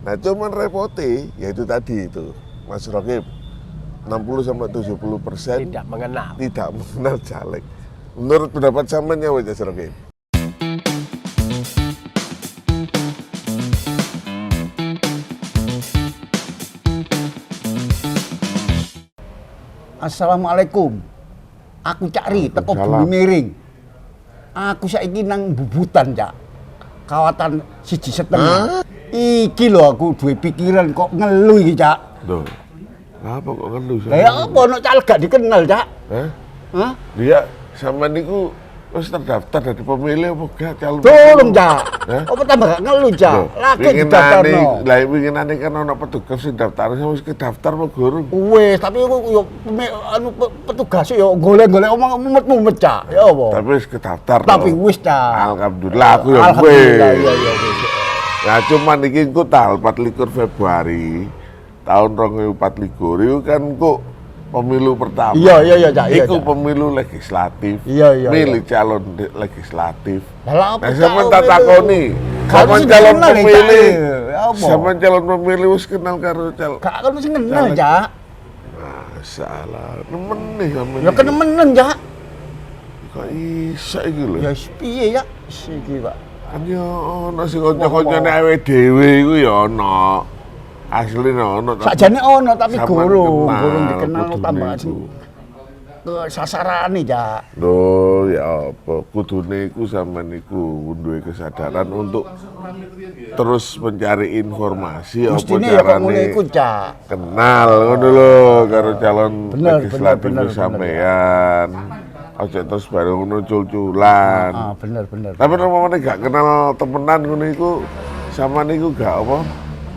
Nah cuman repoti, yaitu tadi itu Mas Rokib 60-70% Tidak mengenal. tidak mengenal caleg. Menurut pendapat sampean ya Mas Rokib? Assalamualaikum. Aku cari teko Bumi Miring. Aku saiki nang Bubutan, Cak. Kawatan 1,5. Iki lho aku duwe pikiran kok ngeluh iki, Cak. Loh. Apa kok ngeluh? Lah apa ono caleg gak dikenal, Cak? Hah? Dia sampean niku wis terdaftar dari pemilih apa gak calon? Tolong, Cak. Apa tambah gak ngeluh, Cak? Lagi didaftarno. Lah winginane kan ono petugas sing daftar wis kedaftar apa gurung? Wes, tapi yo petugas yo golek-golek omong mumet-mumet, Cak. Ya apa? Tapi wis kedaftar. Tapi wis, Cak. Alhamdulillah aku yo Alhamdulillah, iya wis. Nah cuman iki engko tanggal 24 Februari tahun 2024 itu kan kok pemilu pertama. Iya, Cak. Iku pemilu legislatif. Iya. Milih calon legislatif. Lah apa? Nah, sampean tak takoni. Sampean calon pemilih. Sampean calon pemilih wis kenal karo calon. Gak kan mesti kenal, Cak. Masalah. Nemen nih sampean. Ya kenemenen, Cak. Kok iso iki lho. Ya piye ya? Iki, Pak. Kan yo ono sing kanca-kancane awake dhewe iku ya ono. Asline ono tapi Sakjane ono tapi sampean gurung kenal, dikenal kudune tambah iku. sing ke sasarane, Cak. Loh ya apa kudune iku sampean iku duwe kesadaran untuk terus mencari informasi apa Mestine ya kok ngene carane iku, Cak. kenal ngono lho karo calon Bener, legislatif bener, sampean. Ojo terus baru ngono cul-culan. Bener. Tapi namanya gak kenal temenan ngono iku sampean iku gak apa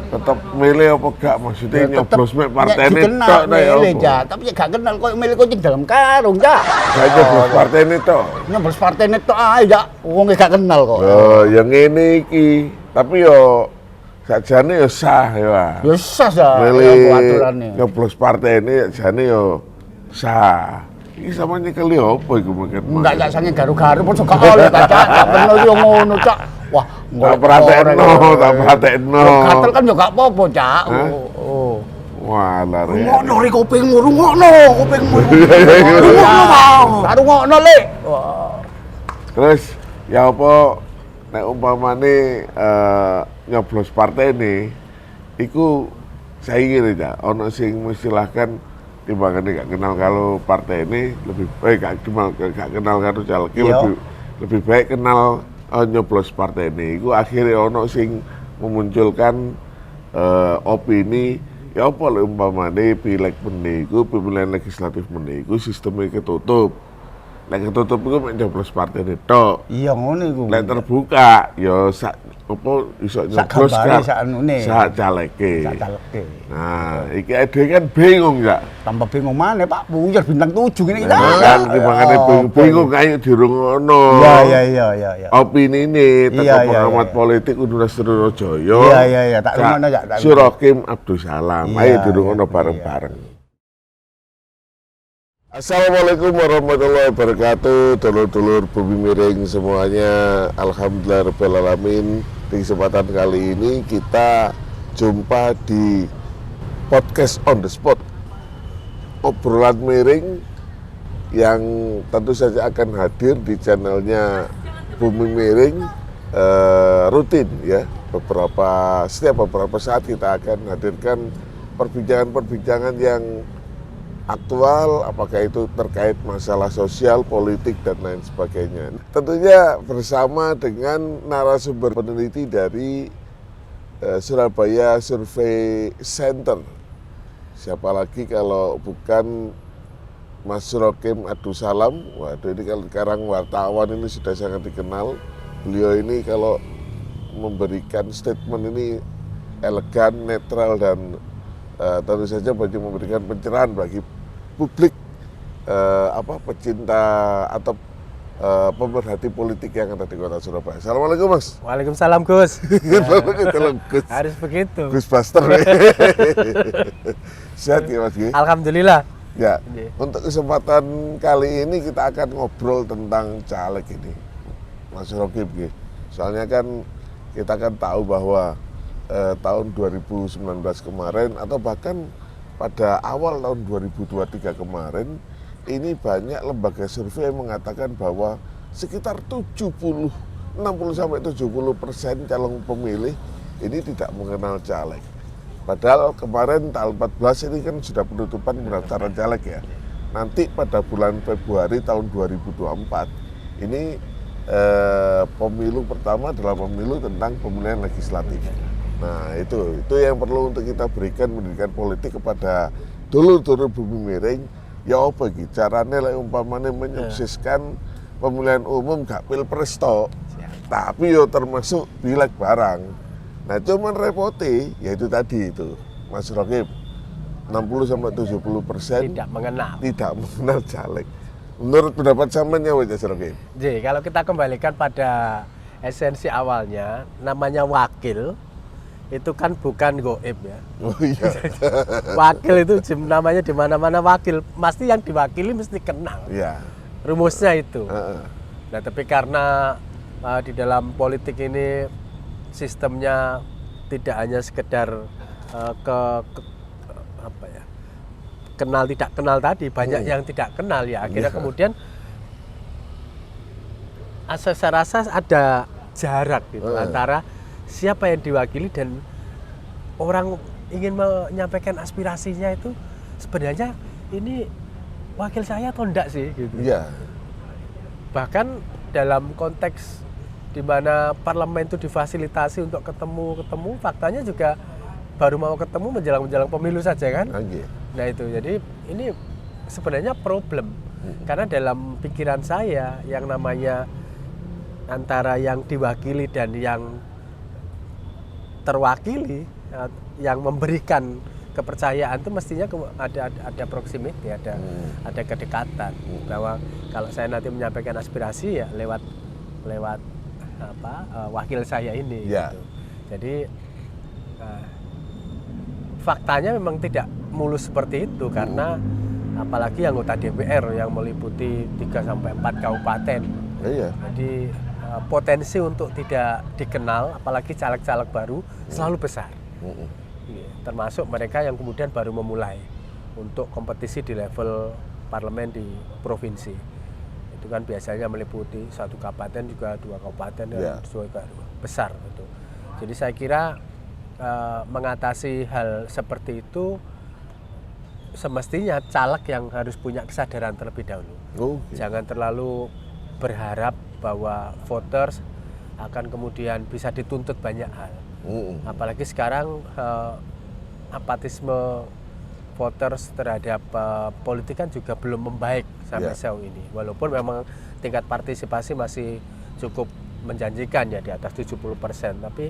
tetep milih apa gak maksudnya nyoblos mek partene tok ta ya milih, apa? Cak. Tapi ya gak kenal kok milih kucing dalam karung, Cak. Gak nyoblos partene tok. Nyoblos partene tok ae, Cak. Wong gak kenal kok. Oh, yang ini iki. Tapi yo sakjane yo sah ya. Ya sah ya Milih aturane. nyoblos partai ini sakjane yo sah. Iki sama nyekeli apa iku mungkin? Enggak, Cak, sange garu-garu pun gak oleh, Cak. Gak perlu yo ngono, Cak. Wah, Tak pratekno. Gatel kan yo gak apa-apa, Cak. Oh. Wah, lare. Ngono ri kupingmu, rungokno kupingmu. Karo ngono, Le. Terus ya apa nek umpamane nyoblos partai ini iku saya ngene ya, ono sing mestilahkan timbangane gak kenal kalau partai ini lebih baik gak kenal karo caleg lebih baik kenal nyoblos partai ini. Iku akhirnya ono sing memunculkan opini ya apa lho umpamane pileg meniku pemilihan legislatif meniku sistemnya ketutup. Nek ketutup iku mek nyoblos partai ini tok. Iya ngono iku. Nek terbuka ya apa iso nyoblos sak caleke. Nah, iki ade kan bingung ya. Tambah bingung mana, Pak? Buyar bintang 7 ngene iki. Kan timbangane bingung kae dirungono. Iya. Opini ini teko pengamat politik Universitas Sriwijaya. Iya, tak rungono ya. Surakim Abdul Salam. Ayo dirungono bareng-bareng. Assalamualaikum warahmatullahi wabarakatuh, dulur-dulur Bumi Miring semuanya. Alhamdulillah alamin. Di kesempatan kali ini kita jumpa di podcast on the spot, obrolan miring yang tentu saja akan hadir di channelnya Bumi Miring rutin ya. Setiap beberapa saat kita akan hadirkan perbincangan-perbincangan yang aktual, apakah itu terkait masalah sosial, politik, dan lain sebagainya. Tentunya bersama dengan narasumber peneliti dari Surabaya Survey Center. Siapa lagi kalau bukan Mas Surakim Abdul Salam. Waduh, ini kalau sekarang wartawan ini sudah sangat dikenal. Beliau ini kalau memberikan statement ini elegan, netral, dan tentu saja memberikan pencerahan bagi publik pecinta atau pemerhati politik yang ada di kota Surabaya. Assalamualaikum, Mas. Waalaikumsalam, Gus. Gus. Harus begitu. Gus Buster. Sehat ya, Mas? Alhamdulillah. Ya, untuk kesempatan kali ini kita akan ngobrol tentang caleg ini, Mas Rokib. Soalnya kan kita kan tahu bahwa tahun 2019 kemarin atau bahkan pada awal tahun 2023 kemarin, ini banyak lembaga survei yang mengatakan bahwa sekitar 60 sampai 70% calon pemilih ini tidak mengenal caleg. Padahal kemarin tanggal 14 ini kan sudah penutupan pendaftaran caleg ya. Nanti pada bulan Februari tahun 2024 ini pemilu pertama adalah pemilu tentang pemilihan legislatif. Nah itu yang perlu untuk kita berikan pendidikan politik kepada dulur-dulur bumi miring. Ya apa gitu caranya lah umpamanya menyukseskan pemilihan umum gak pilpres tok, tapi yo termasuk pileg barang. Nah cuman repoti yaitu tadi itu Mas Rokib 60 sampai 70% Tidak mengenal. caleg. Menurut pendapat sampean ya Mas Rokib? Jadi kalau kita kembalikan pada esensi awalnya, namanya wakil itu kan bukan goib ya. Oh iya. Wakil itu namanya di mana-mana wakil, pasti yang diwakili mesti kenal. Iya. Rumusnya itu. Heeh. Nah, tapi karena di dalam politik ini sistemnya tidak hanya sekedar apa ya, kenal tidak kenal tadi, banyak yang tidak kenal ya. Akhirnya kemudian saya rasa ada jarak gitu antara siapa yang diwakili dan orang ingin menyampaikan aspirasinya itu sebenarnya ini wakil saya atau enggak sih gitu. Iya. Bahkan dalam konteks di mana parlemen itu difasilitasi untuk ketemu, faktanya juga baru mau ketemu menjelang pemilu saja kan. Oke. Nah itu, jadi ini sebenarnya problem. Karena dalam pikiran saya yang namanya antara yang diwakili dan yang terwakili, yang memberikan kepercayaan itu mestinya ada proximity, ada kedekatan. Bahwa kalau saya nanti menyampaikan aspirasi ya lewat wakil saya ini. Ya. Gitu. Jadi faktanya memang tidak mulus seperti itu karena apalagi anggota DPR yang meliputi 3-4 kabupaten. Iya. Jadi potensi untuk tidak dikenal, apalagi caleg-caleg baru selalu besar. Termasuk mereka yang kemudian baru memulai untuk kompetisi di level parlemen di provinsi. Itu kan biasanya meliputi 1 kabupaten juga 2 kabupaten dan juga besar gitu. Jadi saya kira mengatasi hal seperti itu semestinya caleg yang harus punya kesadaran terlebih dahulu. Jangan terlalu berharap bahwa voters akan kemudian bisa dituntut banyak hal. Apalagi sekarang apatisme voters terhadap politik kan juga belum membaik sampai sejauh ini. Walaupun memang tingkat partisipasi masih cukup menjanjikan ya di atas 70%, tapi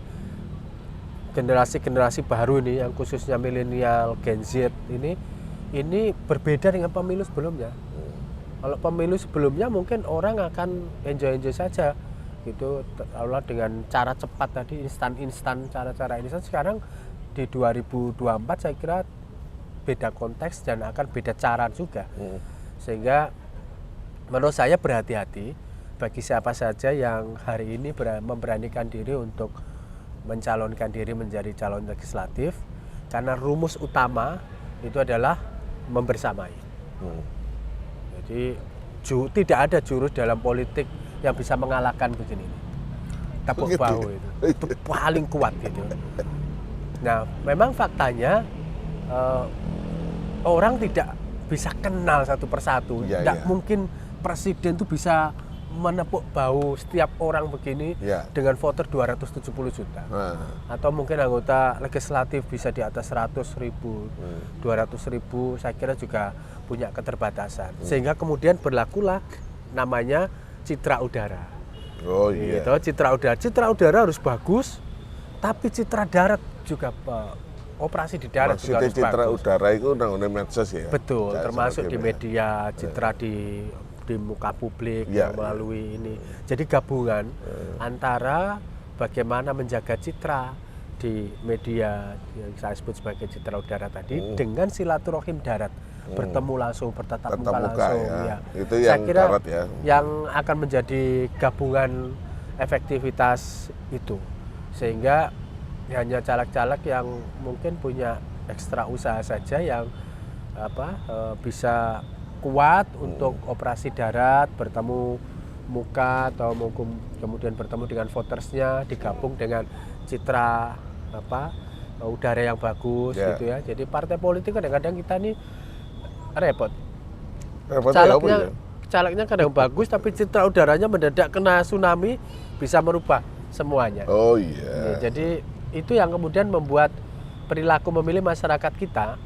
generasi baru ini yang khususnya milenial, Gen Z ini berbeda dengan pemilu sebelumnya. Kalau pemilu sebelumnya mungkin orang akan enjoy saja gitu, Allah dengan cara cepat tadi, instan cara-cara instan. Sekarang di 2024 saya kira beda konteks dan akan beda cara juga. Sehingga menurut saya berhati-hati bagi siapa saja yang hari ini memberanikan diri untuk mencalonkan diri menjadi calon legislatif, karena rumus utama itu adalah membersamai. Jadi tidak ada jurus dalam politik yang bisa mengalahkan begini. Tepuk bahu itu paling kuat gitu. Nah, memang faktanya orang tidak bisa kenal satu persatu. Tidak mungkin presiden itu bisa menepuk bahu setiap orang begini dengan voter 270 juta. Atau mungkin anggota legislatif bisa di atas 100.000, 200.000, saya kira juga punya keterbatasan. Sehingga kemudian berlakulah namanya citra udara. Oh iya. Gitu, citra udara harus bagus, tapi citra darat juga operasi di darat juga harus citra bagus. udara itu undang-undang medsos ya. Betul, termasuk di media, citra di muka publik melalui ini. Jadi gabungan antara bagaimana menjaga citra di media yang saya sebut sebagai citra udara tadi dengan silaturahim darat, bertemu langsung, bertatap muka langsung. Ya. Itu saya yang kira darat ya. yang akan menjadi gabungan efektivitas itu, sehingga hanya caleg-caleg yang mungkin punya ekstra usaha saja yang bisa kuat untuk operasi darat, bertemu muka atau kemudian bertemu dengan votersnya, digabung dengan citra udara yang bagus gitu ya. Jadi partai politik kadang-kadang kita ini repot. Calegnya kadang bagus tapi citra udaranya mendadak kena tsunami bisa merubah semuanya. Oh iya. Jadi itu yang kemudian membuat perilaku memilih masyarakat kita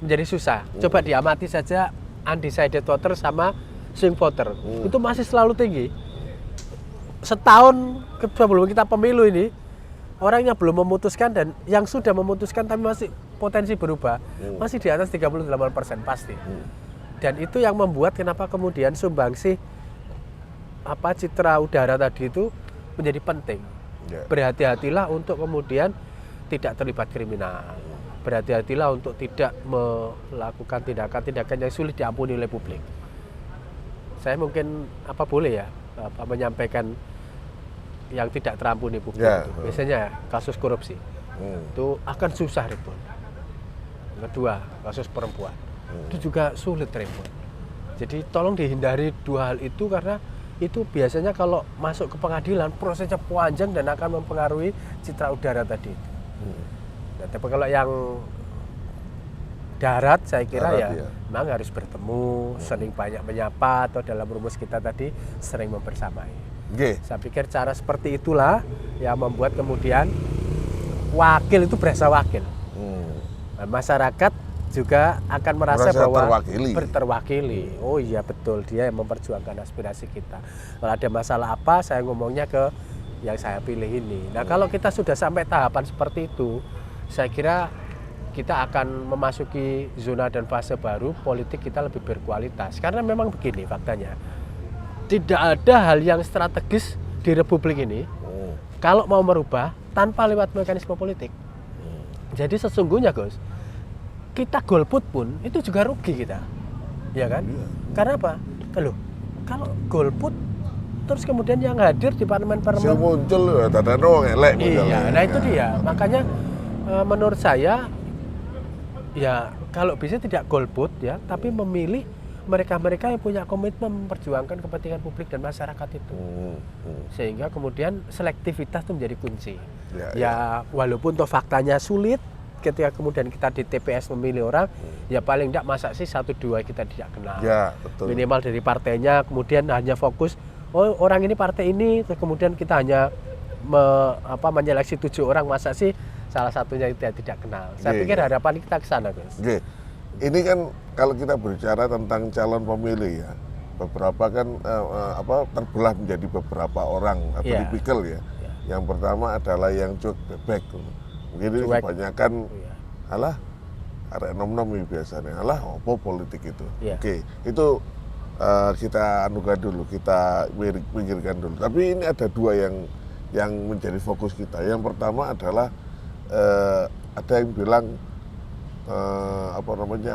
menjadi susah. Coba diamati saja undecided voter sama swing voter. Itu masih selalu tinggi. Setahun sebelum kita pemilu ini, orang yang belum memutuskan dan yang sudah memutuskan tapi masih potensi berubah, masih di atas 38% pasti. Dan itu yang membuat kenapa kemudian sumbangsih citra udara tadi itu menjadi penting. Berhati-hatilah untuk kemudian tidak terlibat kriminal. Berhati-hatilah untuk tidak melakukan tindakan-tindakan yang sulit diampuni oleh publik. Saya mungkin boleh ya menyampaikan yang tidak terampuni publik. Biasanya kasus korupsi itu akan susah repot. Kedua, kasus perempuan itu juga sulit repot. Jadi tolong dihindari dua hal itu karena itu biasanya kalau masuk ke pengadilan prosesnya panjang dan akan mempengaruhi citra udara tadi. Nah, tapi kalau yang darat saya kira memang harus bertemu, sering banyak menyapa atau dalam rumus kita tadi sering membersamai. Saya pikir cara seperti itulah yang membuat kemudian wakil itu berasa wakil. Nah, masyarakat juga akan merasa bahwa terwakili. Oh iya betul, dia yang memperjuangkan aspirasi kita. Kalau ada masalah apa, saya ngomongnya ke yang saya pilih ini. Nah kalau kita sudah sampai tahapan seperti itu, saya kira kita akan memasuki zona dan fase baru, politik kita lebih berkualitas. Karena memang begini faktanya, tidak ada hal yang strategis di Republik ini kalau mau merubah tanpa lewat mekanisme politik. Jadi sesungguhnya Gus, kita golput pun itu juga rugi kita, ya kan? Karena apa? Kalau golput terus kemudian yang hadir di parlemen-parlemen saya muncul ada doang elek. Iya, nah itu dia. Makanya menurut saya ya kalau bisa tidak golput ya, tapi memilih mereka-mereka yang punya komitmen memperjuangkan kepentingan publik dan masyarakat itu. Sehingga kemudian selektivitas itu menjadi kunci. Ya walaupun toh faktanya sulit, ketika kemudian kita di TPS memilih orang, ya paling tidak masa sih 1-2 kita tidak kenal. Ya, betul. Minimal dari partainya, kemudian hanya fokus, oh orang ini partai ini, terus kemudian kita hanya menyeleksi 7 orang, masa sih salah satunya itu tidak kenal. Saya pikir harapan kita ke sana, Gus. Ini kan kalau kita berbicara tentang calon pemilih ya, beberapa kan terbelah menjadi beberapa orang atau tipikal ya. Yang pertama adalah yang cuek bebek. Mungkin ini kebanyakan arek nom-nom ini biasanya, apa politik itu. Oke, itu kita anukan dulu, kita pikirkan dulu. Tapi ini ada dua yang menjadi fokus kita. Yang pertama adalah ada yang bilang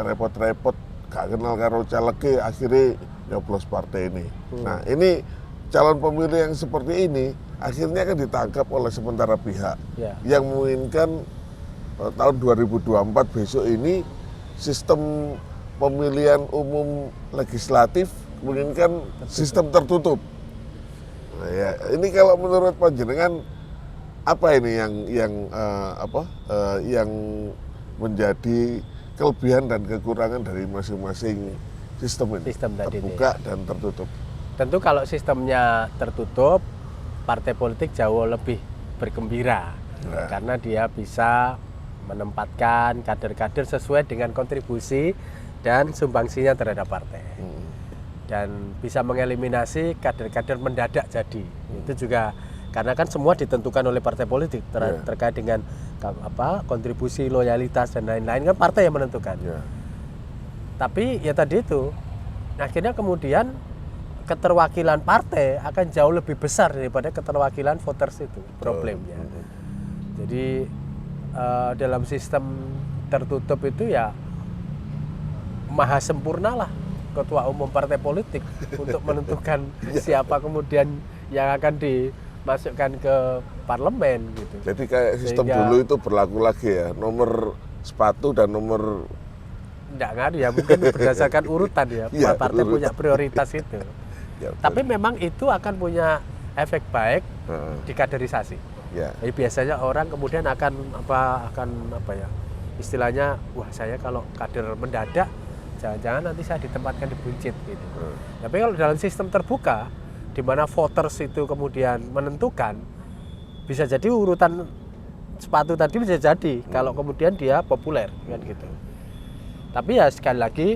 repot-repot gak kenal karo caleg akhirnya nyoblos partai ini. Nah ini calon pemilih yang seperti ini akhirnya kan ditangkap oleh sementara pihak yang menginginkan tahun 2024 besok ini sistem pemilihan umum legislatif menginginkan sistem tertutup. Nah, ya, ini kalau menurut panjenengan apa ini yang menjadi kelebihan dan kekurangan dari masing-masing sistem ini, terbuka dan tertutup? Tentu kalau sistemnya tertutup, partai politik jauh lebih bergembira karena dia bisa menempatkan kader-kader sesuai dengan kontribusi dan sumbangsinya terhadap partai dan bisa mengelimininasi kader-kader mendadak jadi. Itu juga karena kan semua ditentukan oleh partai politik terkait dengan kontribusi, loyalitas dan lain-lain, kan partai yang menentukan. Tapi ya tadi itu akhirnya kemudian keterwakilan partai akan jauh lebih besar daripada keterwakilan voters itu problemnya. Jadi dalam sistem tertutup itu ya maha sempurnalah ketua umum partai politik untuk menentukan siapa kemudian yang akan masukkan ke parlemen gitu. Jadi kayak sistem dulu itu berlaku lagi ya, nomor sepatu dan nomor Enggak ngaruh ya, mungkin berdasarkan urutan ya, Iya, partai urutan. punya prioritas itu. ya, Tapi memang itu akan punya efek baik Heeh. di kaderisasi. ya. Jadi biasanya orang kemudian akan apa ya, istilahnya, wah saya kalau kader mendadak, jangan-jangan nanti saya ditempatkan di buncit gitu. Tapi kalau dalam sistem terbuka, di mana voters itu kemudian menentukan, bisa jadi urutan sepatu tadi bisa jadi kalau kemudian dia populer kan gitu. Tapi ya sekali lagi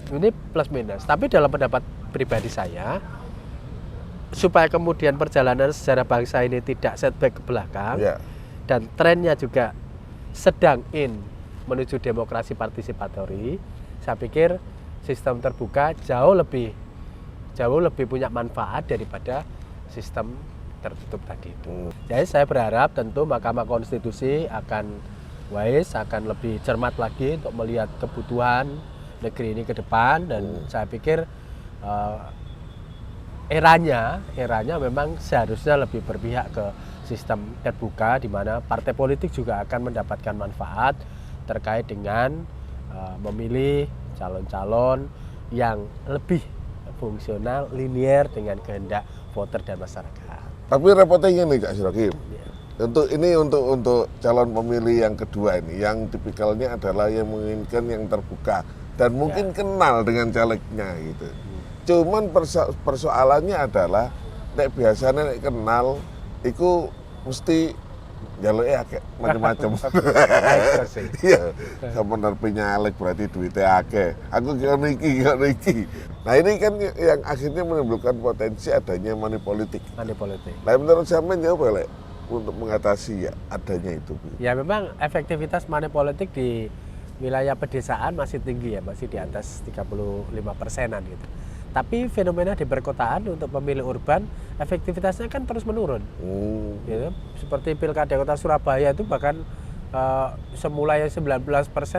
ini plus minus. Tapi dalam pendapat pribadi saya, supaya kemudian perjalanan sejarah bangsa ini tidak setback ke belakang, Ya. dan trennya juga sedang menuju demokrasi partisipatori, saya pikir sistem terbuka jauh lebih punya manfaat daripada sistem tertutup tadi itu. Jadi saya berharap tentu Mahkamah Konstitusi akan akan lebih cermat lagi untuk melihat kebutuhan negeri ini ke depan, dan saya pikir eranya memang seharusnya lebih berpihak ke sistem terbuka, di mana partai politik juga akan mendapatkan manfaat terkait dengan memilih calon-calon yang lebih fungsional, linier dengan kehendak voter dan masyarakat. Tapi repotnya nih Kak Sirakim. Untuk calon pemilih yang kedua ini, yang tipikalnya adalah yang menginginkan yang terbuka dan mungkin kenal dengan calegnya gitu. Cuman persoalannya adalah nek biasanya nek kenal itu mesti jaluknya akeh macam-macam. Iya, sama nerpinya nyalek berarti duitnya akeh. Aku kira niki. Nah ini kan yang akhirnya menimbulkan potensi adanya money politik. Money politik. Nah menurut sampean ya apa untuk mengatasi ya adanya itu? Ya memang efektivitas money politik di wilayah pedesaan masih tinggi ya, masih di atas 35%-an gitu. Tapi fenomena di perkotaan untuk pemilih urban efektivitasnya kan terus menurun. Gitu. Seperti pilkada kota Surabaya itu bahkan semula yang 19%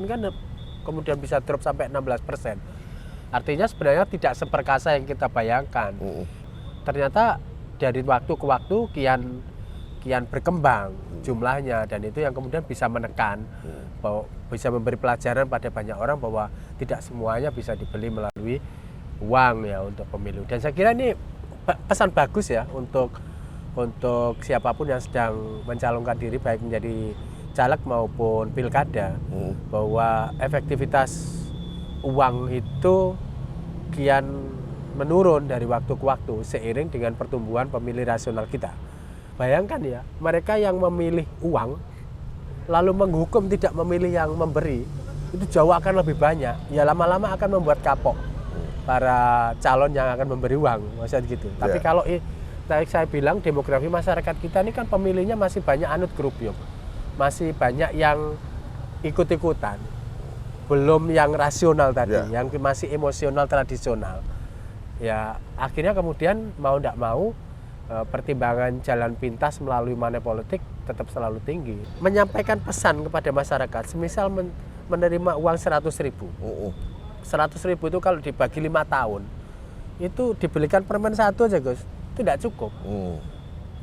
kan kemudian bisa drop sampai 16%. Artinya sebenarnya tidak seperkasa yang kita bayangkan. Ternyata dari waktu ke waktu kian berkembang jumlahnya, dan itu yang kemudian bisa menekan, bahwa bisa memberi pelajaran pada banyak orang bahwa tidak semuanya bisa dibeli melalui uang ya untuk pemilu. Dan saya kira ini pesan bagus ya untuk siapapun yang sedang mencalonkan diri baik menjadi caleg maupun pilkada, bahwa efektivitas uang itu kian menurun dari waktu ke waktu seiring dengan pertumbuhan pemilih rasional kita. Bayangkan ya, mereka yang memilih uang lalu menghukum tidak memilih yang memberi, itu jauh akan lebih banyak. Ya lama-lama akan membuat kapok para calon yang akan memberi uang, maksudnya gitu. Tapi kalau saya bilang demografi masyarakat kita ini kan pemilihnya masih banyak anut grup, masih banyak yang ikut-ikutan, belum yang rasional tadi, yang masih emosional tradisional. Ya akhirnya kemudian mau tidak mau pertimbangan jalan pintas melalui money politik tetap selalu tinggi. Menyampaikan pesan kepada masyarakat, semisal menerima uang 100.000. 100.000 itu kalau dibagi 5 tahun, itu dibelikan permen satu aja Gus, itu tidak cukup.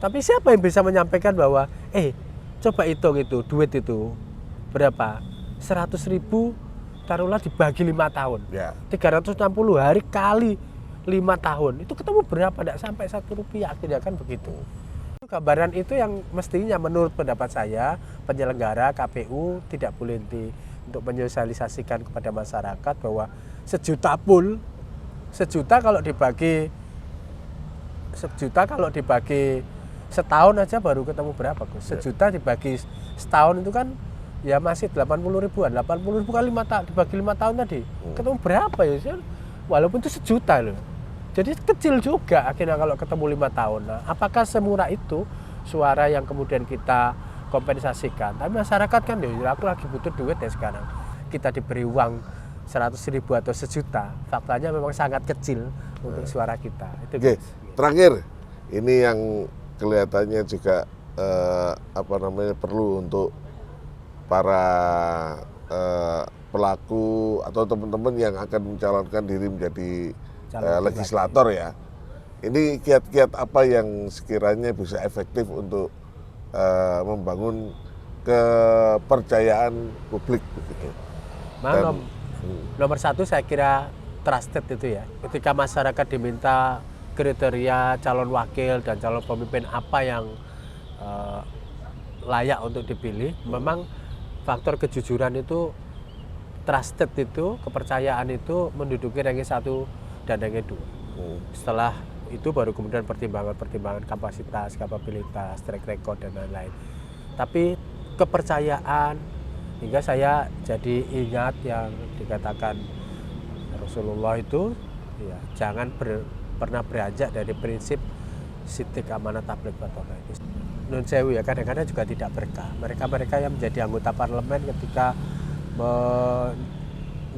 Tapi siapa yang bisa menyampaikan bahwa, coba hitung itu, duit itu berapa? 100.000 taruhlah dibagi 5 tahun. 360 hari kali 5 tahun, itu ketemu berapa? Tidak sampai Rp1, akhirnya kan begitu. Gambaran itu yang mestinya menurut pendapat saya, penyelenggara KPU tidak boleh untuk menyosialisasikan kepada masyarakat bahwa sejuta kalau dibagi setahun aja baru ketemu berapa Gus? Sejuta dibagi setahun itu kan ya masih 80 ribuan, 80 ribu kali dibagi 5 tahun tadi, ketemu berapa ya? Walaupun itu sejuta loh. Jadi kecil juga akhirnya kalau ketemu 5 tahun. Nah, apakah semurah itu suara yang kemudian kita kompensasikan? Tapi masyarakat kan, aku lagi butuh duit ya sekarang. Kita diberi uang 100.000 atau sejuta, faktanya memang sangat kecil untuk suara kita. Itu terakhir, ini yang kelihatannya juga perlu untuk para pelaku atau teman-teman yang akan mencalonkan diri menjadi legislator ya. Ini kiat-kiat apa yang sekiranya bisa efektif untuk membangun kepercayaan publik begitu? Dan- Nomor satu saya kira trusted itu ya. Ketika masyarakat diminta kriteria calon wakil dan calon pemimpin apa yang layak untuk dipilih, memang faktor kejujuran itu, trusted itu, kepercayaan itu menduduki ranking 1 dan ranking 2. Setelah itu baru kemudian pertimbangan-pertimbangan kapasitas, kapabilitas, track record dan lain-lain. Tapi kepercayaan, hingga saya jadi ingat yang dikatakan Rasulullah itu, ya, jangan pernah beranjak dari prinsip sidik amanat tabligh fatona. Nun sewu ya, kadang-kadang juga tidak berkah. Mereka yang menjadi anggota parlemen ketika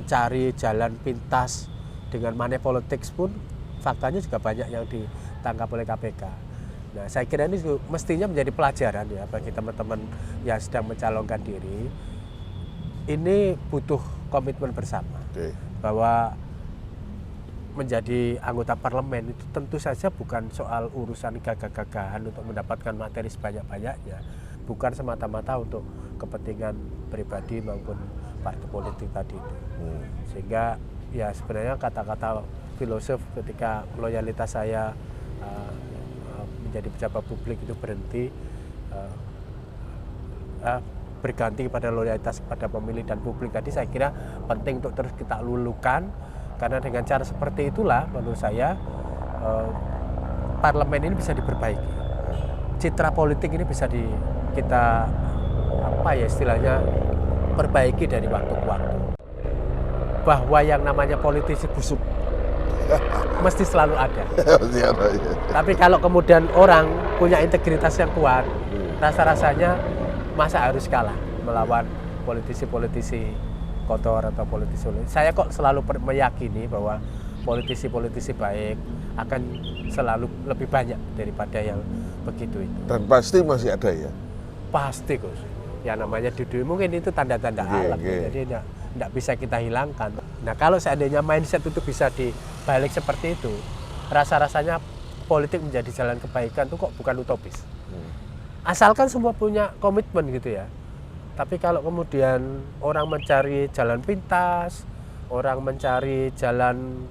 mencari jalan pintas dengan money politics pun faktanya juga banyak yang ditangkap oleh KPK. Nah, saya kira ini mestinya menjadi pelajaran ya bagi teman-teman yang sedang mencalonkan diri. Ini butuh komitmen bersama. Bahwa menjadi anggota parlemen itu tentu saja bukan soal urusan gagah-gagahan untuk mendapatkan materi sebanyak-banyaknya, bukan semata-mata untuk kepentingan pribadi maupun partai politik tadi itu. Sehingga ya sebenarnya kata-kata filosof ketika loyalitas saya menjadi pejabat publik itu berhenti, berganti pada loyalitas pada pemilih dan publik tadi, saya kira penting untuk terus kita lulukan. Karena dengan cara seperti itulah menurut saya parlemen ini bisa diperbaiki. Citra politik ini bisa kita apa ya istilahnya perbaiki dari waktu ke waktu. Bahwa yang namanya politisi busuk mesti selalu ada. Tapi kalau kemudian orang punya integritas yang kuat, rasa-rasanya masa harus kalah melawan politisi-politisi kotor atau politisi. Saya kok selalu meyakini bahwa politisi-politisi baik akan selalu lebih banyak daripada yang begitu itu. Dan pasti masih ada ya? Pasti Gus. Ya namanya duduk mungkin itu tanda-tanda alam. Jadi tidak bisa kita hilangkan. Nah kalau seandainya mindset itu bisa dibalik seperti itu, rasa-rasanya politik menjadi jalan kebaikan itu kok bukan utopis. Asalkan semua punya komitmen gitu ya. Tapi kalau kemudian orang mencari jalan pintas, orang mencari jalan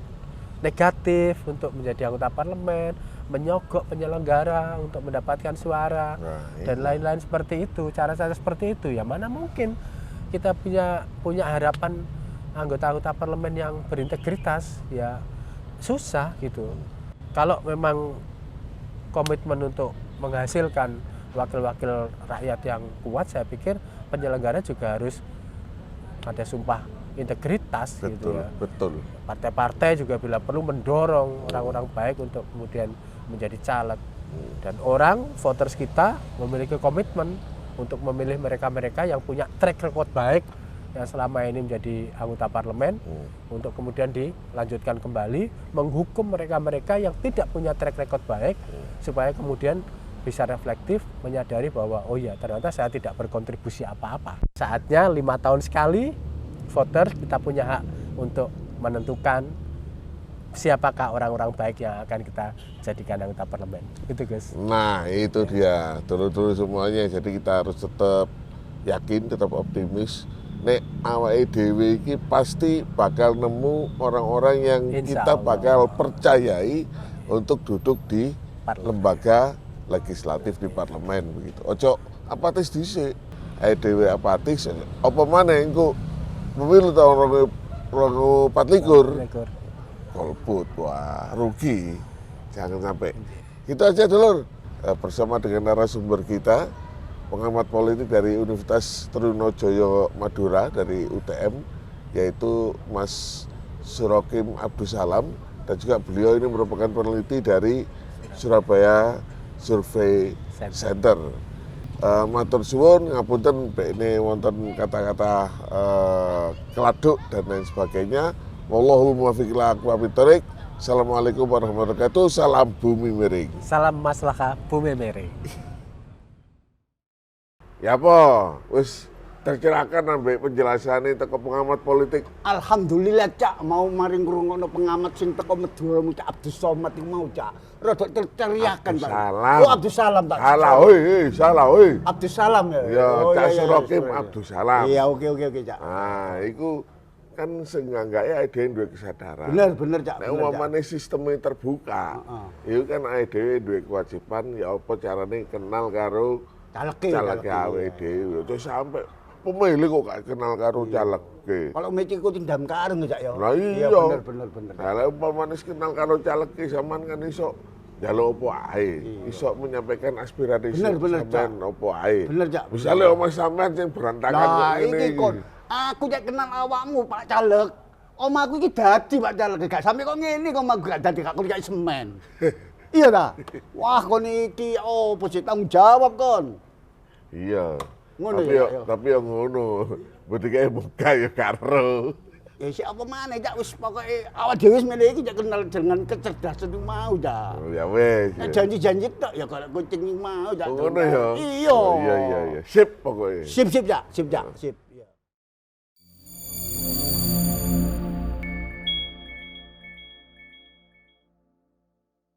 negatif untuk menjadi anggota parlemen, menyogok penyelenggara untuk mendapatkan suara, dan lain-lain seperti itu, cara-cara seperti itu, ya mana mungkin kita punya harapan anggota-anggota parlemen yang berintegritas, ya susah gitu. Kalau memang komitmen untuk menghasilkan wakil-wakil rakyat yang kuat, saya pikir penyelenggara juga harus ada sumpah integritas. Betul, gitu ya. Betul. Partai-partai juga bila perlu mendorong orang-orang baik untuk kemudian menjadi caleg. Dan voters kita memiliki komitmen untuk memilih mereka-mereka yang punya track record baik yang selama ini menjadi anggota parlemen, untuk kemudian dilanjutkan kembali menghukum mereka-mereka yang tidak punya track record baik, supaya kemudian bisa reflektif menyadari bahwa oh ya ternyata saya tidak berkontribusi apa-apa. Saatnya 5 tahun sekali voters kita punya hak untuk menentukan siapakah orang-orang baik yang akan kita jadikan anggota parlemen. Itu Gus. Nah itu dia dulu-dulu semuanya. Jadi kita harus tetap yakin, tetap optimis. Nek awake dhewe iki pasti bakal nemu orang-orang yang kita bakal percayai untuk duduk di lembaga legislatif di parlemen begitu. Ojo apatis dhisik. Dhewe apatis apa maneh engko pemilu tahun 2024 golput, wah rugi. Jangan sampai. Itu aja dulur. Bersama dengan narasumber kita, pengamat politik dari Universitas Trunojoyo Madura dari UTM, yaitu Mas Surokim Abdussalam, dan juga beliau ini merupakan peneliti dari Surabaya Survey Center. Matur suwun ngapunten ini wonten kata-kata keladuk dan lain sebagainya. Wallahul muwaffiq ila aqwamit thoriq. Assalamualaikum warahmatullahi wabarakatuh. Salam bumi miring. Salam maslaha bumi miring. Ya apa? Wis tercerahkan ambek penjelasan teko pengamat politik. Alhamdulillah Cak, mau maring ngrungokno pengamat sing teko Madura Cak Abdus Somad iki mau Cak. Rada terceriakan Pak. Abdussalam. Oh Abdus Salam tak. Salah, salah, Abdus Salam ya. Ya, Oh, Cak iya, iya, Surakim iya. Abdussalam. Iya, oke Cak. Nah, iku kan seenggak-enggaknya ada yang duwe kesadaran. Bener Cak. Nek bener, Cak. umpamane sistemnya terbuka, itu kan dhewe duwe kewajiban ya apa carane kenal karo Caleke. caleg awake dhewe. Terus sampai pemilih kok gak kenal karo calegke. Kalau meci kucing dam kareng Cak ya. Lah iya. Bener. Kalau umpamane kenal karo calegke sampean kan iso njaluk opo ae, iso menyampaikan aspirasi Bener, Cak. sampean opo ae. Bener, Cak. Misalnya omah sampean sing berantakan Lah kok iki ngene kon aku cek kenal awakmu Pak Caleg. Omahku iki dadi Pak Caleg, gak sampe kok ngene kok omahku gak dadi gak kuliah semen. Iya ta? Wah kon iki opo sih tanggung jawab kon. Iya. Ngono Tapi ya, yo ya. tapi yo ngono. Butike buka ya karo. Ya siapa mana Cak wis pokoke awak dhewe wis ngene iki Cak kenal dengan kecerdasan itu mau Cak. Oh, ya wes. Nek janji-janji tok ya kalau kucing iki mau Cak. Ngono ya. Iya. Oh, iya. Sip pokoknya. Sip Cak, sip.